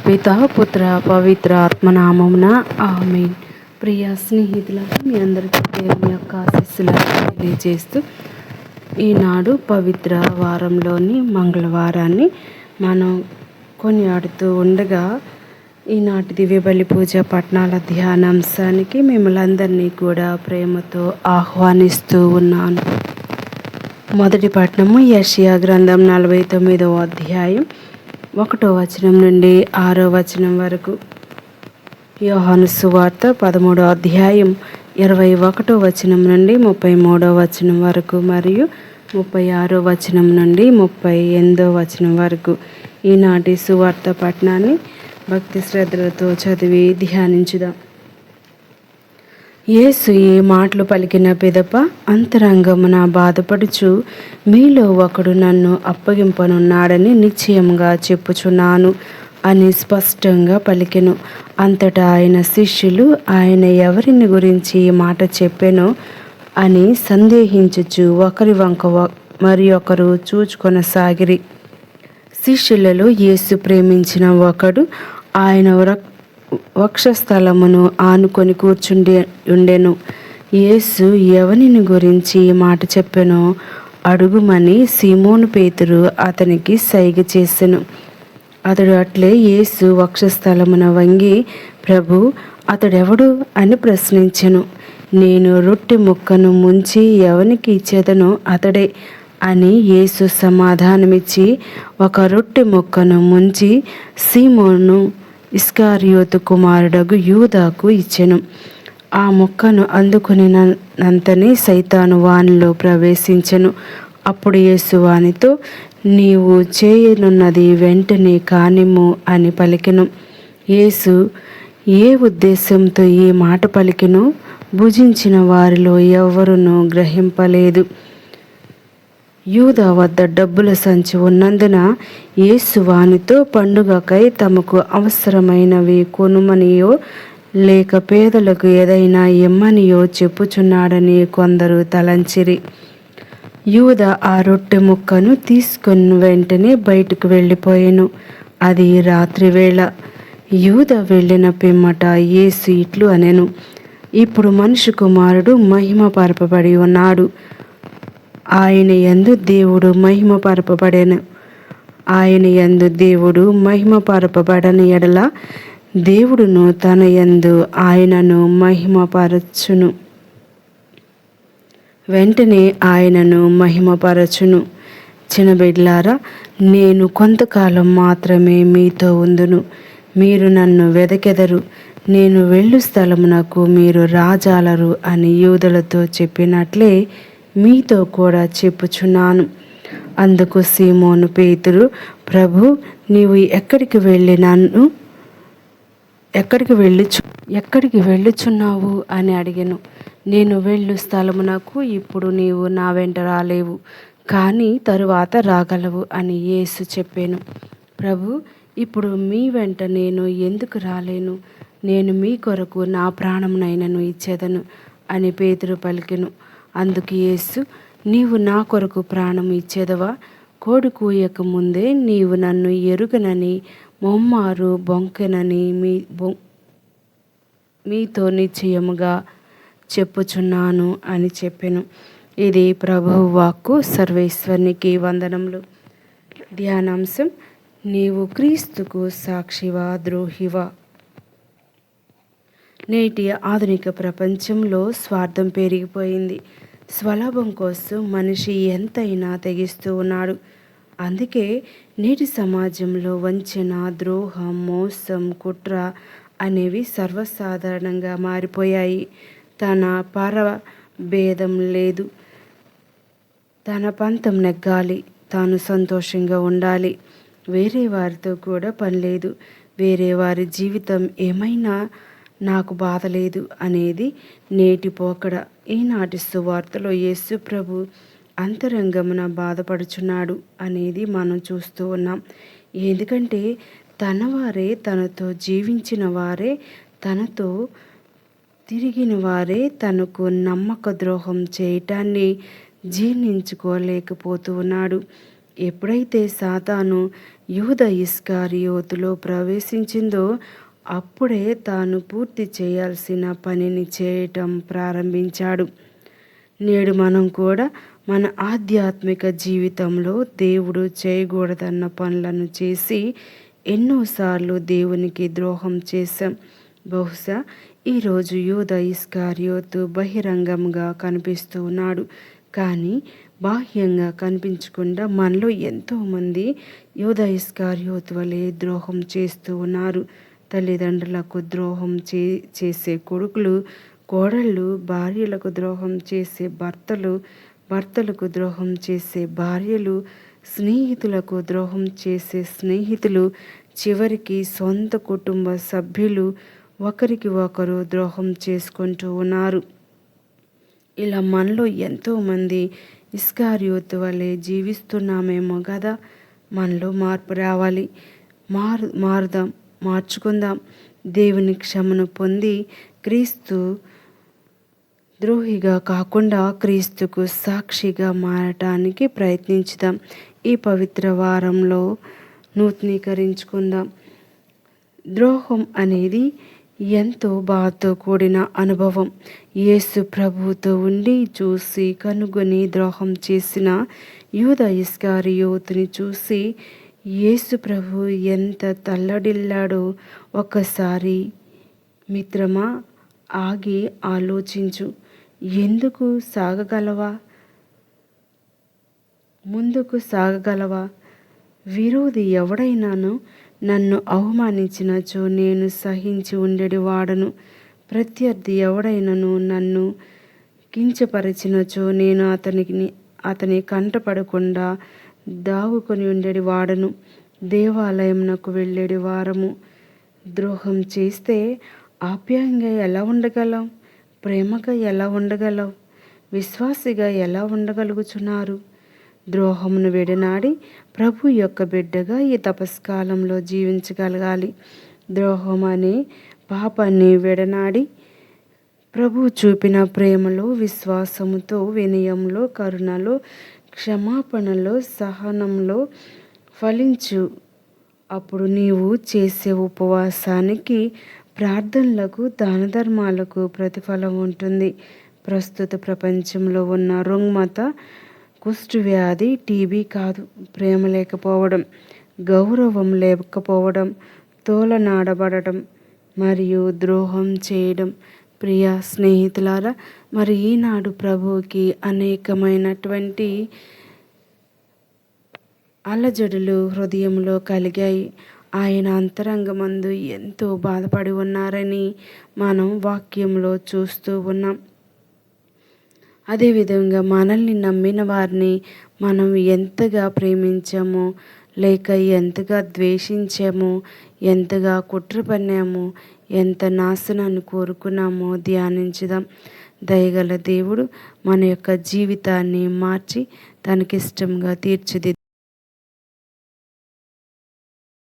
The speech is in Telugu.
పిత పుత్ర పవిత్ర ఆత్మనామమున ఆమేన్. ప్రియ స్నేహితులకు మీ అందరికీ దేవుని యొక్క ఆశీస్సులను తెలియజేస్తూ ఈనాడు పవిత్ర వారంలోని మంగళవారాన్ని మనం కొనియాడుతూ ఉండగా ఈనాటి దివ్యబలి పూజ పట్టణాల ధ్యానాంశానికి మిమ్మల్ని అందరినీ కూడా ప్రేమతో ఆహ్వానిస్తూ ఉన్నాను. మొదటి పట్టణము యెషయా గ్రంథం 49వ అధ్యాయం 1వ వచనం నుండి 6వ వచనం వరకు, యోహాను సువార్త 13వ అధ్యాయం 21వ వచనం నుండి 33వ వచనం వరకు మరియు 36వ వచనం నుండి 38వ వచనం వరకు ఈనాటి సువార్త పట్టణాన్ని భక్తి శ్రద్ధలతో చదివి ధ్యానించుదాం. యేసు ఈ మాటలు పలికిన పిదప అంతరంగమున బాధపడుచు, మీలో ఒకడు నన్ను అప్పగింపనున్నాడని నిశ్చయంగా చెప్పుచున్నాను అని స్పష్టంగా పలికెను. అంతటా ఆయన శిష్యులు ఆయన ఎవరిని గురించి ఈ మాట చెప్పెనో అని సందేహించుచు ఒకరి వంక మరి ఒకరు చూచుకొనసాగిరి. శిష్యులలో యేసు ప్రేమించిన ఒకడు ఆయన వక్షస్థలమును ఆనుకొని ఉండెను. యేసు ఎవనిని గురించి ఈ మాట చెప్పెనో అడుగుమని సీమోను పేతురు అతనికి సైగ చేసెను. అతడు అట్లే యేసు వక్షస్థలమున వంగి, ప్రభు, అతడెవడు అని ప్రశ్నించెను. నేను రొట్టె ముక్కను ముంచి ఎవనికి ఇచ్చేదనో అతడే అని యేసు సమాధానమిచ్చి, ఒక రొట్టె ముక్కను ముంచి సీమోను ఇస్కరియోతు కుమారుడగు యూదాకు ఇచ్చెను. ఆ ముక్కను అందుకునినంతనే సైతాను వానిలో ప్రవేశించెను. అప్పుడు యేసు వానితో, నీవు చేయనున్నది వెంటనే కానిమ్ము అని పలికెను. యేసు ఏ ఉద్దేశంతో ఈ మాట పలికెనో భుజించిన వారిలో ఎవరునూ గ్రహింపలేదు. యూదా వద్ద డబ్బుల సంచి ఉన్నందున యేసు వానితో, పండుగకై తమకు అవసరమైనవి కొనుమనియో లేక పేదలకు ఏదైనా ఇమ్మనియో చెప్పుచున్నాడని కొందరు తలంచిరి. యూదా ఆ రొట్టె ముక్కను తీసుకొని వెంటనే బయటకు వెళ్ళిపోయెను. అది రాత్రివేళ. యూదా వెళ్ళిన పిమ్మట యేసు ఇట్లు అనెను, ఇప్పుడు మనుష్య కుమారుడు మహిమపరపబడి ఉన్నాడు. ఆయన యందు దేవుడు మహిమపరపబడెను. ఆయన యందు దేవుడు మహిమపరపబడని ఎడల దేవుడును తన యందు ఆయనను మహిమపరచును. వెంటనే ఆయనను మహిమపరచును. చిన్నబిడ్లారా, నేను కొంతకాలం మాత్రమే మీతో ఉందును. మీరు నన్ను వెదకెదరు. నేను వెళ్ళు స్థలమునకు మీరు రాజాలరు అని యూదులతో చెప్పినట్లే మీతో కూడా చెప్పుచున్నాను. అందుకు సీమోను పేతురు, ప్రభు, నీవు ఎక్కడికి వెళ్ళుచున్నావు అని అడిగెను. నేను వెళ్ళు స్థలమునకు ఇప్పుడు నీవు నా వెంట రాలేవు, కానీ తరువాత రాగలవు అని యేసు చెప్పాను. ప్రభు, ఇప్పుడు మీ వెంట నేను ఎందుకు రాలేను? నేను మీ కొరకు నా ప్రాణమునైనను ఇచ్చేదను అని పేతురు పలికెను. అందుకు యేసు, నీవు నా కొరకు ప్రాణం ఇచ్చేదవా? కోడి కూయక ముందే నీవు నన్ను ఎరుగనని మొమ్మారు బొంకెనని మీతో నిశ్చయముగా చెప్పుచున్నాను అని చెప్పెను. ఇది ప్రభువు వాక్కు. సర్వేశ్వరునికి వందనములు. ధ్యానాంశం, నీవు క్రీస్తుకు సాక్షివా ద్రోహివా? నేటి ఆధునిక ప్రపంచంలో స్వార్థం పెరిగిపోయింది. స్వలాభం కోసం మనిషి ఎంతైనా తెగిస్తూ ఉన్నాడు. అందుకే నేటి సమాజంలో వంచన, ద్రోహం, మోసం, కుట్ర అనేవి సర్వసాధారణంగా మారిపోయాయి. తన పరభేదం లేదు. తన పంతం నెగ్గాలి. తాను సంతోషంగా ఉండాలి. వేరే వారితో కూడా పని లేదు. వేరే వారి జీవితం ఏమైనా నాకు బాధ లేదు అనేది నేటి పోకడ. ఈనాటి సువార్తలో యేసు ప్రభు అంతరంగమున బాధపడుచున్నాడు అనేది మనం చూస్తూ ఉన్నాం. ఎందుకంటే తన వారే, తనతో జీవించిన వారే, తనతో తిరిగిన వారే తనకు నమ్మక ద్రోహం చేయటాన్ని జీర్ణించుకోలేకపోతూ ఉన్నాడు. ఎప్పుడైతే సాతాను యూద ఇస్కారియోతులో ప్రవేశించిందో అప్పుడే తాను పూర్తి చేయాల్సిన పనిని చేయటం ప్రారంభించాడు. నేడు మనం కూడా మన ఆధ్యాత్మిక జీవితంలో దేవుడు చేయకూడదన్న పనులను చేసి ఎన్నోసార్లు దేవునికి ద్రోహం చేశాం. బహుశా ఈరోజు యూద ఇస్కారియోతు బహిరంగంగా కనిపిస్తూ ఉన్నాడు, కానీ బాహ్యంగా కనిపించకుండా మనలో ఎంతోమంది యూద ఇస్కారియోతు వలె ద్రోహం చేస్తూ ఉన్నారు. తల్లిదండ్రులకు ద్రోహం చేసే కొడుకులు, కోడళ్ళు, భార్యలకు ద్రోహం చేసే భర్తలు, భర్తలకు ద్రోహం చేసే భార్యలు, స్నేహితులకు ద్రోహం చేసే స్నేహితులు, చివరికి సొంత కుటుంబ సభ్యులు ఒకరికి ఒకరు ద్రోహం చేసుకుంటూ ఉన్నారు. ఇలా మనలో ఎంతోమంది ఇస్కారియోతు వలె జీవిస్తున్నామేమో కదా. మనలో మార్పు రావాలి. మారుదాం, మార్చుకుందాం. దేవుని క్షమను పొంది క్రీస్తు ద్రోహిగా కాకుండా క్రీస్తుకు సాక్షిగా మారటానికి ప్రయత్నించుదాం. ఈ పవిత్ర వారంలో నూతనీకరించుకుందాం. ద్రోహం అనేది ఎంతో బాధతో కూడిన అనుభవం. యేసు ప్రభువుతో ఉండి చూసి కనుగొని ద్రోహం చేసిన యూద ఇస్కారియోతుని చూసి యేసు ప్రభు ఎంత తల్లడిల్లాడో ఒక్కసారి మిత్రమా ఆగి ఆలోచించు. ఎందుకు సాగగలవా? ముందుకు సాగగలవా? విరోధి ఎవడైనాను నన్ను అవమానించినచో నేను సహించి ఉండేది వాడను. ప్రత్యర్థి ఎవడైనను నన్ను కించపరిచినచో నేను అతని కంటపడకుండా దాగుకొని ఉండేది వాడను. దేవాలయంనకు వెళ్ళేది వారము ద్రోహం చేస్తే ఆప్యాయంగా ఎలా ఉండగలం? ప్రేమగా ఎలా ఉండగలవు? విశ్వాసిగా ఎలా ఉండగలుగుచున్నారు? ద్రోహమును విడనాడి ప్రభు యొక్క బిడ్డగా ఈ తపస్కాలంలో జీవించగలగాలి. ద్రోహం అనే పాపాన్ని విడనాడి ప్రభు చూపిన ప్రేమలో, విశ్వాసముతో, వినయంలో, కరుణలో, క్షమాపణలో, సహనంలో ఫలించు. అప్పుడు నీవు చేసే ఉపవాసానికి, ప్రార్థనలకు, దాన ధర్మాలకు ప్రతిఫలం ఉంటుంది. ప్రస్తుత ప్రపంచంలో ఉన్న రుగ్మత, కుష్ఠవ్యాధి, టీబీ కాదు. ప్రేమ లేకపోవడం, గౌరవం లేకపోవడం, తోలనాడబడటం మరియు ద్రోహం చేయడం. ప్రియ స్నేహితులారా, మరి ఈనాడు ప్రభువుకి అనేకమైనటువంటి అలజడులు హృదయంలో కలిగాయి. ఆయన అంతరంగమందు ఎంతో బాధపడి ఉన్నారని మనం వాక్యంలో చూస్తూ ఉన్నాం. అదేవిధంగా మనల్ని నమ్మిన వారిని మనం ఎంతగా ప్రేమించామో, లేక ఎంతగా ద్వేషించామో, ఎంతగా కుట్ర పన్నామో, ఎంత నాశనాన్ని కోరుకున్నామో ధ్యానించుదాం. దయగల దేవుడు మన యొక్క జీవితాన్ని మార్చి తనకిష్టంగా తీర్చిదిద్దాం.